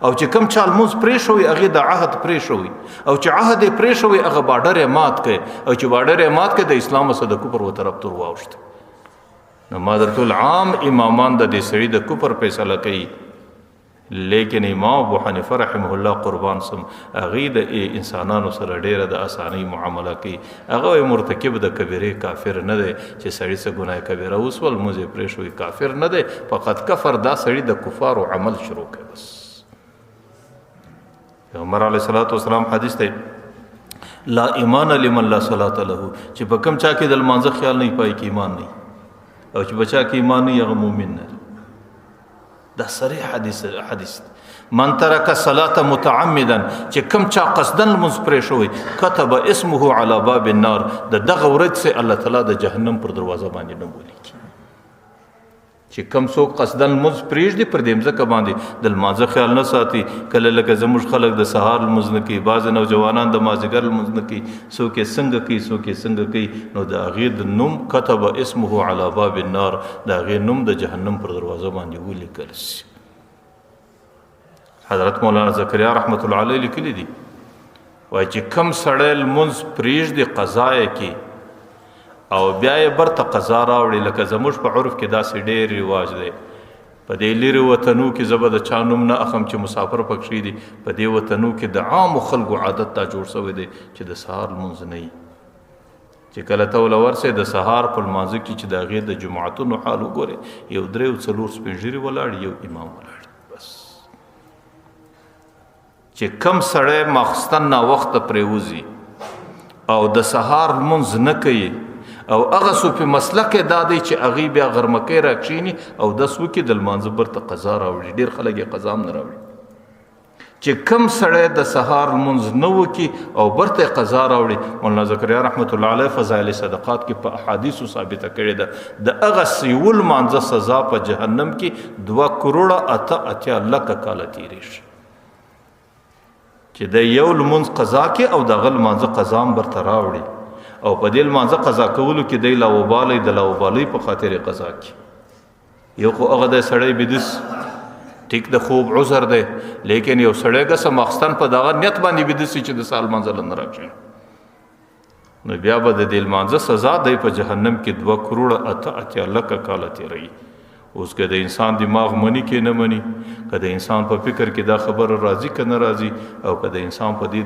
او چې کم چا لمونځ پرېښوي هغې د عهد پرېښوي، او چې عهد یې پرېښوي هغه باډر یې مات کړي، او چې باډر یې مات کړي د اسلام څخه د کفر و طرف ته واوښته. نو ما درته ویل عام امامان د دې سړي د کفر فیصله کوي، لیکن امام ابو حنیفه رحمه الله قربان سم هغې د انسانانو سره ډیره د اسانۍ معامله کوي. هغه مرتکب د کبیرې کافر نه دی چې سړي څه ګناه کبیره وسول لمونځ یې پرېښوي کافر نه دی، فقط کفر دا سړي د کفارو عمل شروع کوي. بس پیغمبر علیه الصلاۃ والسلام حدیث ته لا ایمان لمن لا صلاة له چې په کوم چا کې د لمانځه خیال نه پای کې ایمان نه او چې بچا کې ایمان نه هغه مؤمن نه. دا صریح حدیث من ترک الصلاة متعمدا چې کوم چا قصدن لمونځ پرې شوی كتب اسمه على باب النار د دغه ورځ سے الله تعالی د جهنم پر دروازه باندې نه ولیکي. چې کوم څوک قصدن لمونځ پرېږدي پر دې ځکه باندې د لمانځه خیال نه ساتي. کله لکه زموږ خلک د سهار لمونځ نه کوي، بعض نوجوانان د مازدیګر لمونځ نه کوي، څوک یې څنګه کوي څوک یې څنګه کوي، نو د هغې د نوم كتب اسمه على باب النار د هغې نوم د جهنم پر دروازه باندې ولیکل شي. حضرت مولانا زکریا رحمت الله علیه لیکلی دي وایي چې کم سړی لمونځ پرېږدي قضا یې کوي او بیا یې برته قضا راوړي، لکه زموږ په عرف کې داسې ډېر رواج دی. په دې لرې وطنو کې زه به د چا نوم نه اخم چې مسافر پکښې دي، په دې وطنو کې د عامو خلکو عادت دا جوړ شوی دی چې د سهار لمونځ نه وي. چې کله ته له ورسې د سهار په لمانځه کې چې د هغې د جماعتونو حال وګورې، یو 3 او 4 سپین ږیري ولاړ، یو امام ولاړ. چې کم سړی ماخستن ناوخته پرېوځي او د سهار لمونځ نه کوي او هغه څو په مسلک کې دا دی چې هغې بیا غرمکۍ راکښېني او دس وکړي د لمانځه برته قضا راوړي. ډېر خلک یې قضا هم نه راوړي. چې کم سړی د سهار لمونځ نه وکړي او برته قضا راوړي، مولانا زکریا رحمت الله علیه فضایل صدقات کې په احادیثو ثابته کړې ده د هغه یو لمانځه سزا په جهنم کې 2 کروڑه 88 لکه کاله تېرېږي. چې د یو لمونځ قضا کې او دغه لمانځه قضا هم برته راوړي او په دې لمانځه قضا کولو کې دی لاوبالۍ د لاوبالۍ په خاطر قضا کې. یو خو هغه د سړی بدس ټیک د خوب عذر دی، لیکن یو سړی قسم ماخستن په دغه نیت باندې بدس چې د سال لمانځه نه راکښېني، نو بیا به د دې لمانځه سزا دی په جهنم کې 2 کروڑه 88 لکه کاله تېروي. اوس که د انسان دماغ منی کې نه منی، که د انسان په فکر کې دا خبره راځي که نه راځي، او که د انسان په دې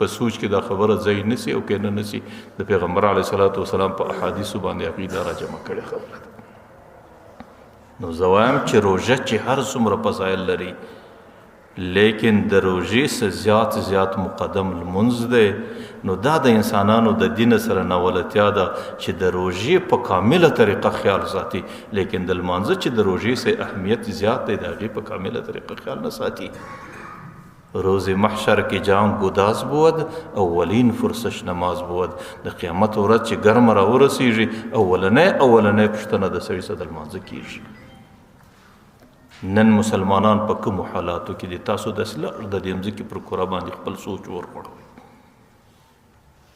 په سوچ کې دا خبره ځای نسی او که نه نسی، د پیغمبر علیه الصلاۃ والسلام په احادیثو باندې عقیده را جمع کړې خبره ده. نو زه وایم چې روژه چې هر څومره فضایل لري، لیکن د روژې څه زیات مقدم لمونځ دی. نو دا د انسانانو د دین سره ناولتیا ده چې د روژې په کامله طریقه خیال ساتي، لیکن د لمانځه چې د روژې څه اهمیت زیات دی د هغې په کامله طریقه خیال نه ساتي. روز محشر کې جام گداز بود اولین فرصش نماز بود. د قیامت ورځ چې ګرمه راورسیږي اولنۍ پوښتنه د سړي څخه د لمانځه کېږي. نن مسلمانان په کومو حالاتو کې دي؟ تاسو د دې مځکې پر کره باندې خپل سوچ ورغړوئ.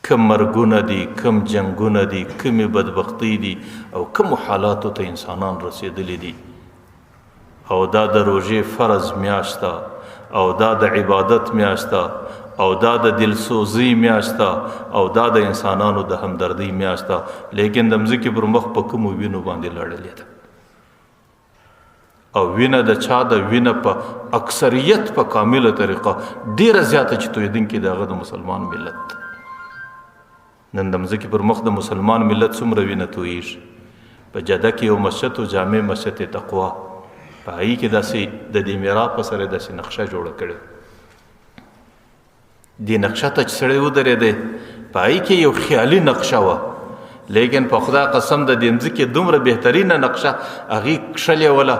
کم مرګونه دي، کم جنګونه دي، کمې بدبختۍ دي او کومو حالاتو ته انسانان رسېدلي دي. او دا د روژې فرض میاشت ده، او دا د عبادت میاشت ده، او دا د دلسوزي میاشت ده، او دا د انسانانو د همدردۍ میاشت ده، لیکن د مځکې پر مخ په کومو وینو باندې لړلې ده. او وینه د چا د وینه په اکثریت په کامله طریقه ډیره زیاته چې تویدونکې د هغه د مسلمان ملت. نن د مځکې پر مخ د مسلمان ملت څومره وینه تویږي. په جده کې یو مسجد و جامع مسجد تقوا، په هغې کې داسې د دې میراب په سره داسې نقشه جوړه کړې. دې نقشه ته چې سړی ودرېدی، په هغې کې یو خیالي نقشه وه، لیکن په خدا قسم د دې مځکې دومره بهترینه نقشه هغې کښلې وله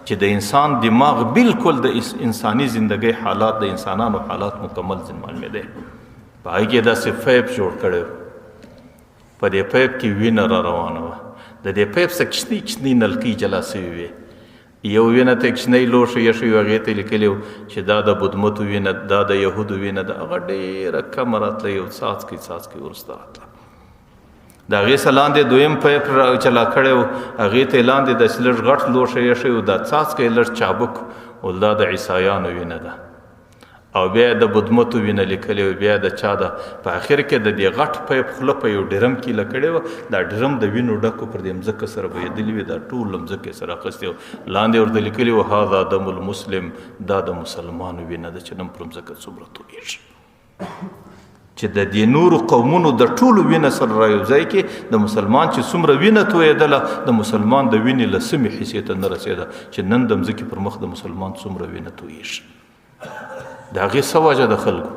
چې د انسان دماغ بالکل د انساني زندګۍ حالات، د انسانانو حالات مکمل معلومېدی. په هغې کې داسې پیپ جوړ کړی و، په دې پیپ کې وینه را روانه وه. د دې پیپ څخه کښنۍ کښنۍ نلکۍ جلا سوي وې. یو وینه ته کښنۍ لوښی ایښی و، هغې ته یې لیکلي و چې دا د بدمتو وینه، دا د یهودو وینه ده. هغه ډېره کمه راتله، یو څاڅکی وروسته راتله. د هغې څه لاندې دویم پیپ چلا کړی و، هغې ته یې لاندې داسې لږ غټ لوښی ایښی و، دا څاڅکی لږ چابک و، دا د عیسایانو وینه ده. او بیا د بدمتو وینه لیکلې و، بیا د چا ده. په آخر کې د دې غټ پیپ خوله په یو ډرم کې لکړې وه. دا ډرم د وینو ډکو پر دې مځکه سره بهېدلي وې، دا ټول مځکې سره اخیستې و. لاندې ورته لیکلي و هذا دم المسلم، دا د مسلمان وینه ده چې نن پر مځکه څومره تویېږي. چې د دې نورو قومونو د ټولو وینه سره رایوځای کې د مسلمان چې څومره وینه تویېدله، د مسلمان د وینې له سمې حیثیته نه رسېده چې نن د مځکې پر مخ د مسلمان څومره وینه تویېږي. د هغې څه وجه د خلکو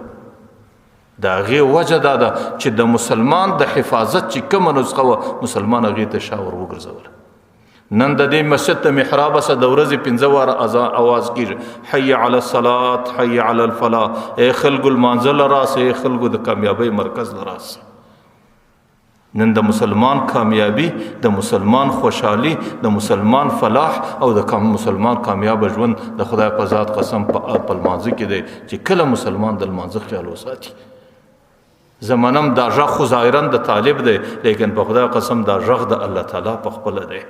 د هغې وجه دا ده چې د مسلمان د حفاظت چې کومه نسخه وه مسلمان هغې ته شا ور وګرځوله. نن د دې مسجد ته محرابه سه د ورځې 15 واره اواز کېږي حي علی الصلاة حي علی الفلاح. ای خلکو لمانځه له راسه، ای خلکو د کامیابۍ مرکز له راسه. نن د مسلمان کامیابی، د مسلمان خوشحالی، د مسلمان فلاح او د مسلمان کامیاب ژوند د خدای په ذات قسم په لمانځه کې دی چې کله مسلمان د لمانځه خیال وساتي. زمانم دا غږ خو ظاهرا د طالب دی، لیکن په خدای قسم دا غږ د الله تعالی په خپله دی.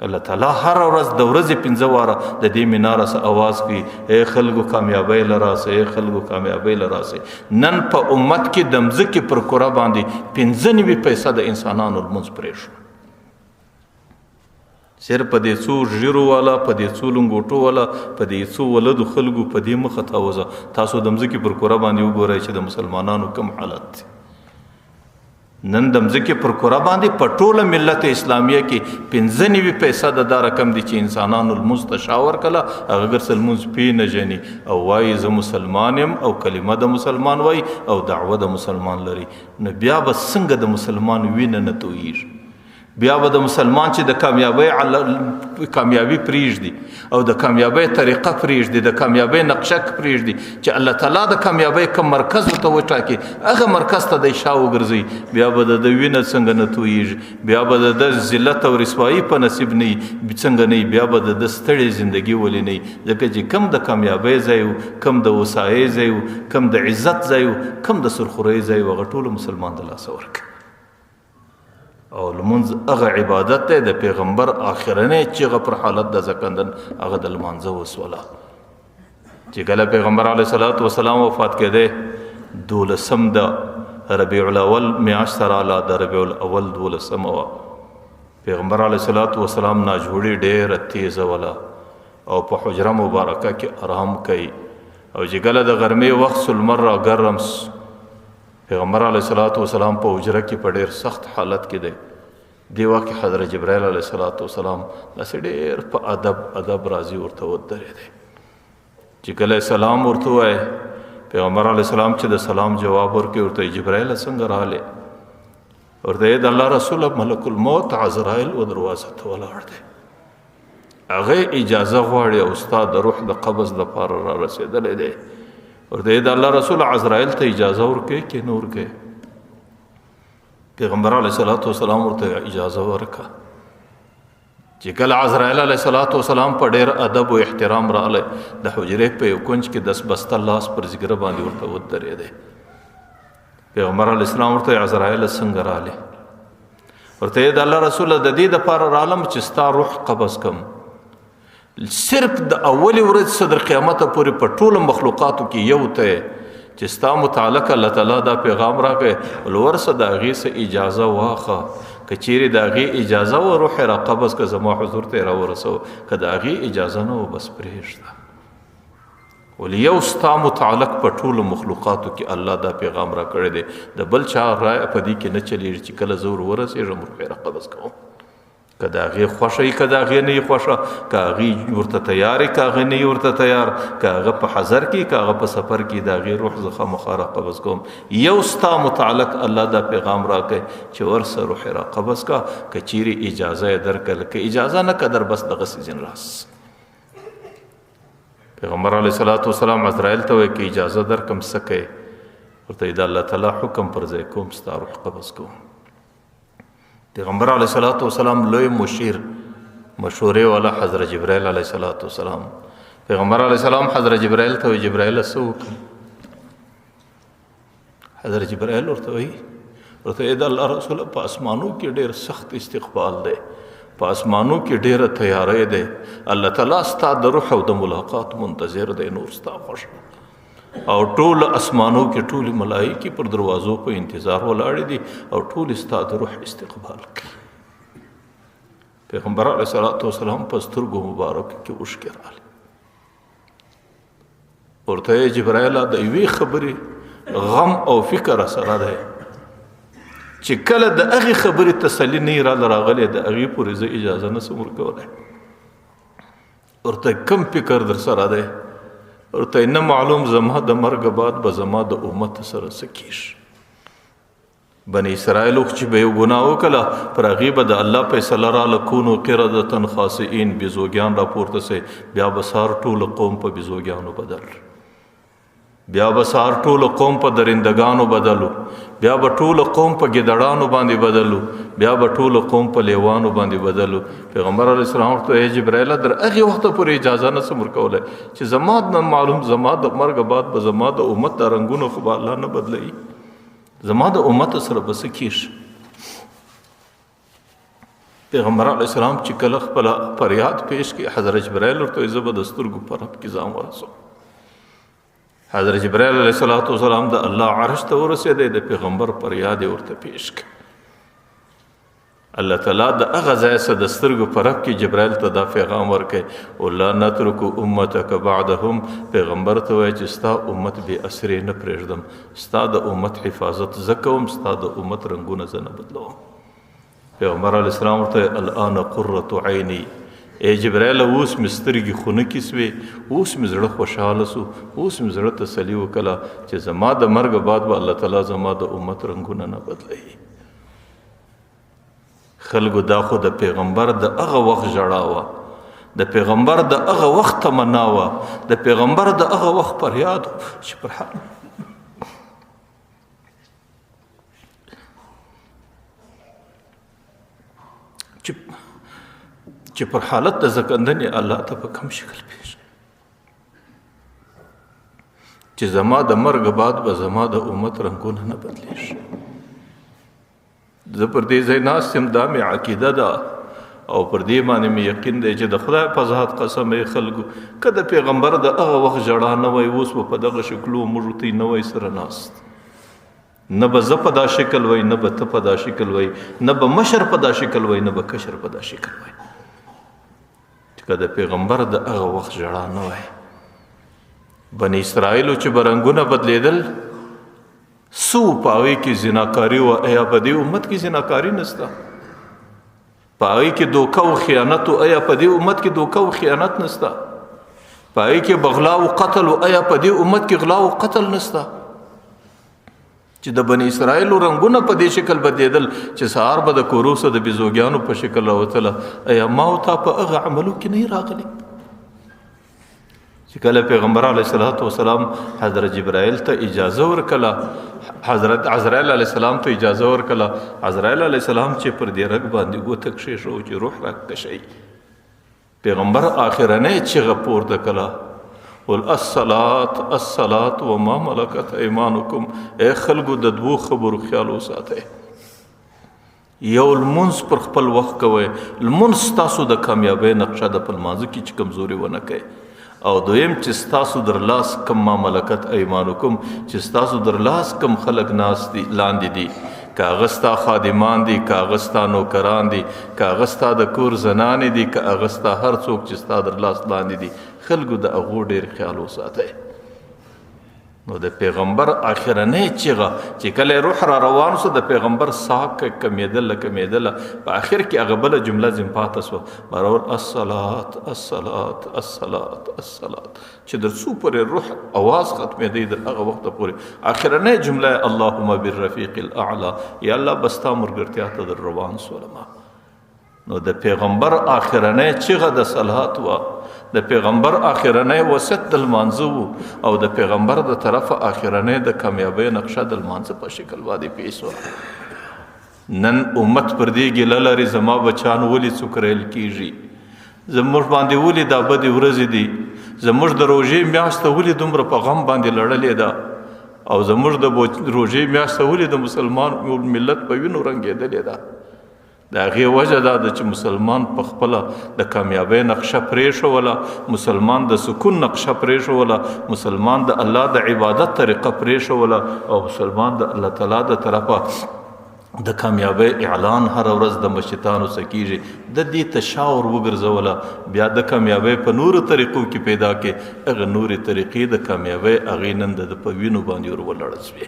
الله تعالی هر ورځ د ورځې 15 واره د دې مناره سه اواز کوي ای خلکو کامیابۍ له راسه، ای خلکو کامیابۍ له راسه. نن په امت کې د مځکې پر کره باندې 95 پیسه د انسانانو لمونځ پرېښو. صرف په دې څو ژیرو والا، په دې څو لنګوټو والا، په دې څو ولدو خلکو په دې مخه تاوزه. تاسو د مځکې پر کره باندې وګورئ چې د مسلمانانو کوم حالت دی. نن د مځکې پر کره باندې په ټوله ملت اسلامیه کې 95 پیسه د دا رقم دی چې انسانانو لمونځ ته شا ورکړله. هغه ګرځه لمونځ پیژني او وایي زه مسلمان یم او کلمه د مسلمان وایي او دعوه د مسلمان لري، نو بیا به څنګه د مسلمان وینه نه تویېږي؟ بیا به د مسلمان چې د کامیابی پریږدي او د کامیابی طریقه پریږدي، د کامیابی نقشه پریږدي چې الله تعالی د کامیابی کوم مرکز ورته وټاکي، هغه مرکز ته د شا وګرځي، بیا به د وینه څنګه نه تویېږي؟ بیا به د ذلت او رسوایي په نصیب نه وي څنګه نه وي؟ بیا به د ستړې زندګي ولې نه وي؟ ځکه چې کم د کامیابی ځای و، کم د وسایۍ ځای و، کم د عزت ځای و، کم د سرخورۍ ځای و، هغه ټولو مسلمان د لاسه ورکړي. او لمونځ هغه عبادت دی د پیغمبر آخرنۍ چیغه پر حالت د زکندن هغه د لمانځه وسوله. چې کله پیغمبر علیه الصلاۃ والسلام وفات کېدی 12 د ربیع الاول میاشت راله، د ربیع الاول 12 وه. پیغمبر علیه الصلاۃ والسلام ناجوړي ډېره تیزه وله او په حجره مبارکه کې آرام کوي. او چې کله د غرمې وخت لمر را ګرم، پیغمبر علیه الصلاۃ والسلام په حجره کې په ډېر سخت حالت کې دی. دی وخت کې حضرت جبرائیل علیه الصلاۃ والسلام داسې ډېر په ادب راځي ورته ودرېدی. چې کله سلام ورته ووایه، پیغمبر علیه السلام چې د سلام جواب ورکړي ورته جبرائیل څنګه راغلی؟ ورته د الله رسول ملک الموت عزرائیل و دروازه ته ولاړ دی، هغه اجازه غواړي او ستا د روح د قبض لپاره را رسېدلی دی. ورته د الله رسول عزرائیل ته اجازه ورکړي کې نه ورکړي؟ پیغمبر علیه الصلاۃ والسلام ورته اجازه ورکړه. چې کله عزرائیل علیه الصلاۃ والسلام په ډېر ادب او احترام راغلی، د حجرې په یو کونج کې 10 بسته لاس پر ځګره باندې ورته ودرېدی. پیغمبر علیه السلام ورته عزرائیل څنګه راغلی؟ ورته د الله رسول د دې دپاره رالم چې ستا روح قبض کم. صرف د اولې ورځ صدر قیامت پورې په ټولو مخلوقاتو کې یو ته چې ستا متعلق الله تعالی دا پیغام راکړی، ورسه د هغې څه اجازه واخه. که چیرې د هغې اجازه و روح را قبض که زما حضور ته یې راورسو، که د هغې اجازه نه و بس پرېږده. ولې یو ستا متعلق په ټولو مخلوقاتو کې الله دا پیغام راکړی دی، د بل چا رایه په دې کې نه چلېږي چې کله زه ورسېږم روح یې را قبض کوم. که د هغې خوښه وي، که د هغې نه وي خوښه، که هغې ورته تیار وي، که هغه نه وي ورته تیار، که هغه په حضر کې، که هغه په سفر کې، د هغې روح زه خامخا را قبض کوم. یو ستا متعلق الله دا پیغام راکړی چې ورسه روح را قبض کا، که چیرې اجازه یې درکړله، که اجازه نه که در بس دغسې ځین راس. پیغمبر علیه الصلاۃ والسلام عزرائیل ته وایي که اجازه درکړم څه کوې؟ ورته د الله تعالی حکم پر ځای کوم، ستا روح قبض کوم. پیغمبر علیه الصلاۃ والسلام لوی مشیر مشورې والا حضرت جبرائیل علیه الصلاۃ والسلام. پیغمبر علیه السلام حضرت جبرائیل ته وایي جبرائیل څه وکړم؟ حضرت جبرائیل ورته وایي د الله رسول په اسمانو کې ډېر سخت استقبال دی، په اسمانو کې ډېره تیاری دی، الله تعالی ستا د روح او د ملاقات منتظر دی، نور ستا خوښ او ټول اسمانو کې ټول ملائکې پر دروازو په انتظار ولاړې دي او ټول ستا د روح استقبال کوي. پیغمبر علیه الصلاۃ والسلام په سترګو مبارکو کې اوښکې راغلې. ورته یې جبرائیل د یوې خبرې غم او فکر سره دی چې کله د هغې خبرې تسلي نه یې راله راغلی، د هغې پورې زه اجازه نه شم ورکولی. ورته کم فکر در سره دی؟ ورته نه معلوم زما د مرګ بعد به زما د امت سره څه کیږي. بني اسرائیلو چې به یو ګناه وکړه پر هغې به د الله فیصله راله کونو قردة خاسئین بیزوګیان راپورته سي بیا به سار ټول قوم په بیزوګیانو بدل بیا به سار ټول قوم په درندگانو بدلو بیا به ټول قوم په ګیدړانو باندې بدلو بیا به ټول قوم په لیوانو باندې بدلو. پیغمبر علیه السلام ورته جبرائیل در هغې وخته پورې اجازه نه سم ورکولی چې زما نه معلوم زما د مرګ بعد به زما د امت د رنګونه خو به الله نه بدلوي زما د امت سره به څه کیږي. پیغمبر علیه السلام چې کله خپله فریاد پیش کړي حضرت جبرائیل ورته وایي زه به د سترګو په رب کې ځان ورسوم. حضرت جبرائیل علیه السلام د الله عرش ته ورسېدی د پیغمبر فریاد یې ورته پیش کړ. الله تعالی د هغه ځای څخه د سترګو په رب کې جبرائیل ته دا پیغام ورکړی ولا نترک امتک بعدهم پیغمبر ته وایي چې ستا امت بې اثرې نه پرېږدم ستا د امت حفاظت زه کوم ستا د امت رنګونه زه نه بدلوم. پیغمبر علیه السلام ورته الان قرة عیني ای جبرائیل اوس مې سترګې خنکې سوې اوس مې زړه خوشحاله سو اوس مې زړه تسلي وکړه چې زما د مرګ بعد به الله تعالی زما د امت رنګونه نه بدلوي. خلکو دا خو د پیغمبر د هغه وخت ژړا وه د پیغمبر د هغه وخت تمنا وه د پیغمبر د هغه وخت فریاد چې پر حال چې پر حالت د زکندنې الله ته په کوم شکل پیش چې زما د مرګ بعد به زما د امت رنګونه نه بدلیږي. زه پر دې ځای ناست یم دا مې عقیده ده او پر دې باندې مې یقین دی چې د خدای په ذات قسم ای خلکو که د پیغمبر د هغه وخت ژړا نه وای اوس به په دغه شکلو موږ ورته نه وای سره ناست نه به زه په دا شکل وای نه به ته په دا شکل وای نه به مشر په دا شکل وای نه به کشر په دا شکل وای که د پیغمبر د هغه وخت ژړا نه وای. بني اسرائیلو چې به رنګونه بدلیدل سو په هغې کې زناکاري وه ایا په دې امت کې زناکاري نشته په هغې کې دوکه و خیانت و ایا په دې امت کې دوکه و خیانت نشته په هغې کې بغلا و قتل و ایا په دې امت کې غلا و قتل نشته چې د بني اسرائیلو رنګونه په دې شکل بدلیدل چې سهار به د کوروسه د بیزوګیانو په شکل راوتله ایا ما او تا په هغه عملو کې نه راغلی چې کله پیغمبر علیه السلام حضرت جبرائیل ته اجازه ورکړه حضرت عزرائیل علیه السلام ته اجازه ورکړه عزرائیل علیه السلام چې پر دې رګ باندې ګوته کښېښو چې روح راکشئ پیغمبر آخرنۍ چیغه پورته کړه قل الصلاة الصلاة وما ملکت ایمانکم اے خلکو د دوو خبرو خیال وساتئ یو لمونځ پر خپل وخت کوئ لمونځ ستاسو د کامیابۍ نقشه ده په لمانځه کې چې کمزوري ونه کوئ او دویم چې ستاسو در لاس کم ما ملکت ایمانکم چې ستاسو در لاس کم خلق ناس دي لاندې دي که هغه ستا خادمان دي که هغه ستا نوکران دي که هغه ستا د کور زنانې دي که هغه ستا هر څوک چې ستا در لاس لاندې دي خلکو د هغو ډېر خیال وساتئ. نو د پیغمبر آخرنۍ چیغه چې کله روح را روان سو د پیغمبر ساه کمیدله په آخر کې هغه بله جمله ځین پاته سوه برابر الصلاة الصلاة الصلاة الصلاة چې در څو پورې روح اواز ختمېدی در هغه وخته پورې آخرنۍ جمله اللهم بالرفیق الاعلی یا الله بستا ملګرتیا ته در روان سولما. نو د پیغمبر آخرنۍ چیغه د صلات وه د پیغمبر آخرنۍ وسط د لمانځه او د پیغمبر د طرفه آخرنۍ د کامیابۍ نقشه د لمانځه په شکل باندې پیش وه. نن امت پر دې ګیله لري زما بچان ولې څوکریل کیږي زموږ باندې ولې دا بدې ورځې دي زموږ د روژې میاشته ولې دومره په غم باندې لړلې ده او زموږ د روژې میاشته ولې د مسلمان ملت په وینو رنګېدلې ده. د هغې وجه دا ده چې مسلمان په خپله د کامیابۍ نقشه پرېښوله مسلمان د سکون نقشه پرېښوله مسلمان د الله د عبادت طریقه پرېښوله او مسلمان د الله تعالی د طرفه د کامیابۍ اعلان هر ورځ د مشتانو څخه کیږي د دې تشاور وګرځوله بیا د کامیابۍ په نورو طریقو کې پیدا کې هغه نورې طریقې د کامیابۍ هغې نن د په وینو باندې ور ولړل شوې.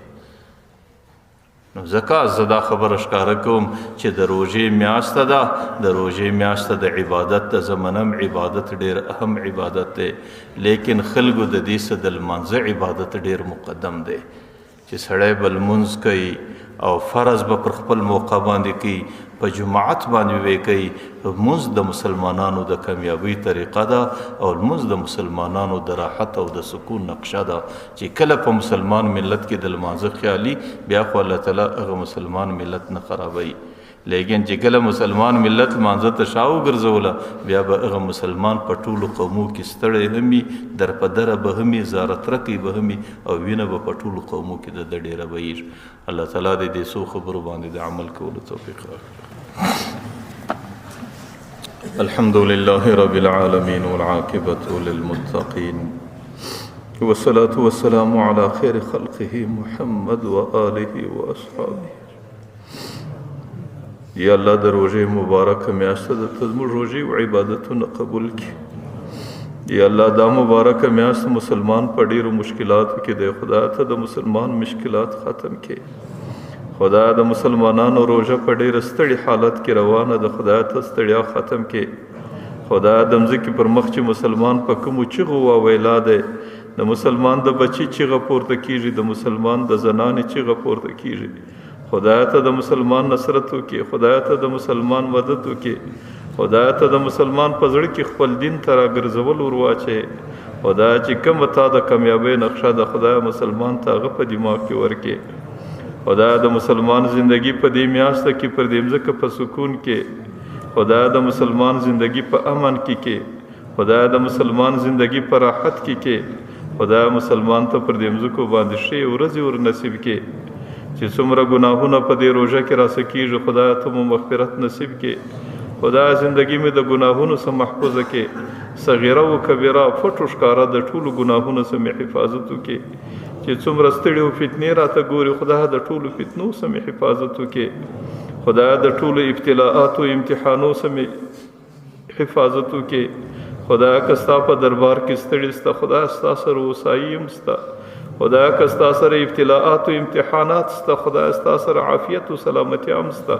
نو ځکه زه دا خبره ښکاره کوم چې د روژې میاشته ده، د روژې میاشته د عبادت د زمنم عبادت ډیر اهم عبادت دی، لیکن خلکو د دې څه د لمانځه عبادت ډیر مقدم دی چې سړی به لمونځ کوي او فرض به پر خپل موقع باندې کوي، په جماعت باندې به کوي. لمونځ د مسلمانانو د کامیابی طریقه ده او لمونځ د مسلمانانو د راحت او د سکون نقشه ده چې کله په مسلمان ملت کې د لمانځه خیالي بیا خو الله تعالی هغه مسلمان ملت نه خرابوي، لیکن چې کله مسلمان ملت لمانځه ته شا وګرځوله بیا به هغه مسلمان په ټولو قومو کې ستړی هم وي، در په دره به هم وي، زارترکی به هم وي او وینه به په ټولو قومو کې د ډیره بهیږي. الله تعالی دې دې څو خبرو باندې د عمل کولو توفیق راکړي. الحمد لله رب العالمين والعاقبة للمتقين والصلاة والسلام على خير خلقه محمد وآله وأصحابه. یا الله د روژې مبارکه میاشته ده، ته زموږ روژې او عبادتونه قبول کړي. یا الله دا مبارکه میاشت مسلمان په ډیرو مشکلاتو کې دی، خدای ته د مسلمان مشکلات ختم کړي. خدای د مسلمانانو روژه په ډیر ستړي حالت کې روانه ده، خدای ته ستړیا ختم کړي. خدای د مځکې پر مخ چې مسلمان په کومو چغو واویلا دی، د مسلمان د بچي چغه پورته کیږي، د مسلمان د زنانې چغه پورته کیږي. خدای ته د مسلمان نصرت وکړي، خدای ته د مسلمان مدد وکړي، خدای ته د مسلمان په زړه کې خپل دین ته راګرځول ور واچوي. خدای چې کومه تا د کامیابۍ نقشه ده خدای مسلمان ته هغه په دماغ کې ورکړي. خدای د مسلمان زندگی په دې میاشته کې پر دې مځکه په سکون کې، خدای د مسلمان زندگی په امن کې، خدای د مسلمان زندگی په راحت کې، خدای مسلمان ته پر دې مځکو باندې ښې ورځې ور نصیب کې. چې څومره ګناهونه په دې روژه کې راسه کېږي خدای ته مو مغفرت نصیب کې. خدای زندگی مې د ګناهونو څخه محفوظه کې، صغیره و کبیره پټو ښکاره د ټولو ګناهونو څخه مې حفاظت وکړي. چې څومره ستړي او فتنې راته ګوري خدای د ټولو فتنو څخه مې حفاظت وکړي. خدای د ټولو ابتلاءات او امتحانو څخه مې حفاظت وکړي. خدای که ستا په دربار کې ستړي سته خدای ستا سره اوسایي هم سته. خدای که ستا سره ابتلاءات او امتحانات سته خدای ستا سره عافیت او سلامتی هم سته.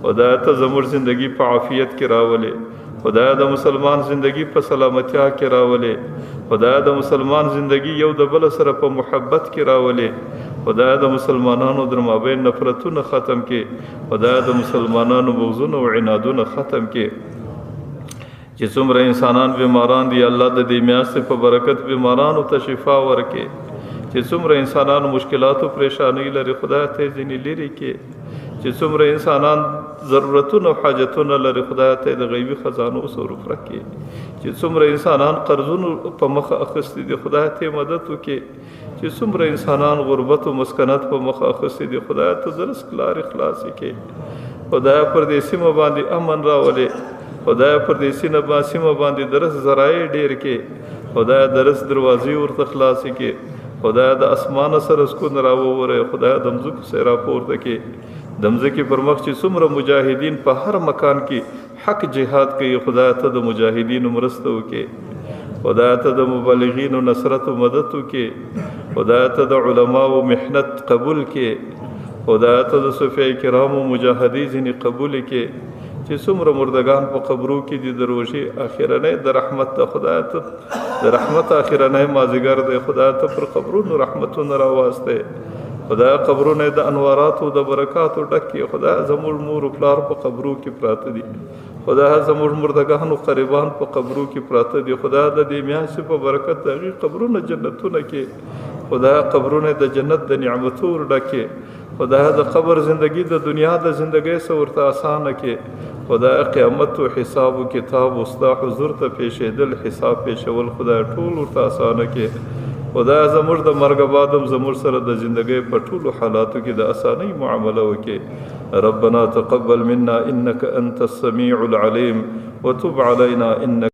خدای ته زموږ زندگی په عافیت کې راولې، خدای د مسلمان زندگی په سلامتیا کې راولې، خدای د مسلمان زندگی یو د بل سره په محبت کې راولې، خدای د مسلمانانو در مابین نفرتونه ختم کې، خدای د مسلمانانو بغضونه او عنادونه ختم کې. چې څومره انسانان بیماران دي الله د دې میاشتې په برکت بیمارانو ته شفا ورکړي. چې څومره انسانان مشکلات او پریشانی لري خدای ته ځینې لري کې. چې څومره انسانان ضرورتونه او حاجتونه لري خدای ته د غیبی خزانو صرف راکړي. چې څومره انسانان قرضونو په مخ اخستي دي خدای ته مدد وکړي. چې څومره انسانان غربت او مسکنت په مخ اخستي دي خدای ته د رزق لارې خلاص کړي. خدای پر دې سیمه باندې امن راولي، خدای پر دې سیمه باندې د رزق ذرایع ډېر کړي. خدای د رزق دروازې ورته خلاص کړي. خدای د اسمان سره سکون راووره، خدای د مځکو سره راپورته کې. د مځکې پر مخ چې څومره مجاهدین په هر مکان کې حق جهاد کوي خدای ته د مجاهدینو مرسته وکړي. خدای ته د مبلغینو نصرت او مدد وکړي. خدای ته د علماو محنت قبول کړي. خدای ته د صوفیای کرامو مجاهدی ځینې قبول کړي. چې څومره مردگان په قبرو کې دي د روژې اخرنۍ د رحمت ته خدای ته د رحمت اخرنۍ مازدیګر دی خدای ته پر قبرونو رحمتونه راواسته. خدای قبرونه د انواراتو د برکاتو ډکې. خدای زموږ مور او پلار په قبرو کې پراته دي. خدای زموږ مردگان او قریبان په قبرو کې پراته دي. خدای د دې میاشتې په برکت د هغې قبرونه جنتونه کې. خدای قبرونه د جنت د نعمتو ډکې. خدای د قبر زندگی د دنیا د زندگی سره ورته اسانه کې. خدای قیامت او حساب او کتاب او ستا حضور ته پیښېدل حساب پیښول خدای ټول ورته اسانه کې. خدای زموږ د مرګ بعدم زموږ سره د زندگی په ټولو حالاتو کې د اسانۍ معامله وکړي. ربنا تقبل منا انك انت السميع العليم وتب علينا انك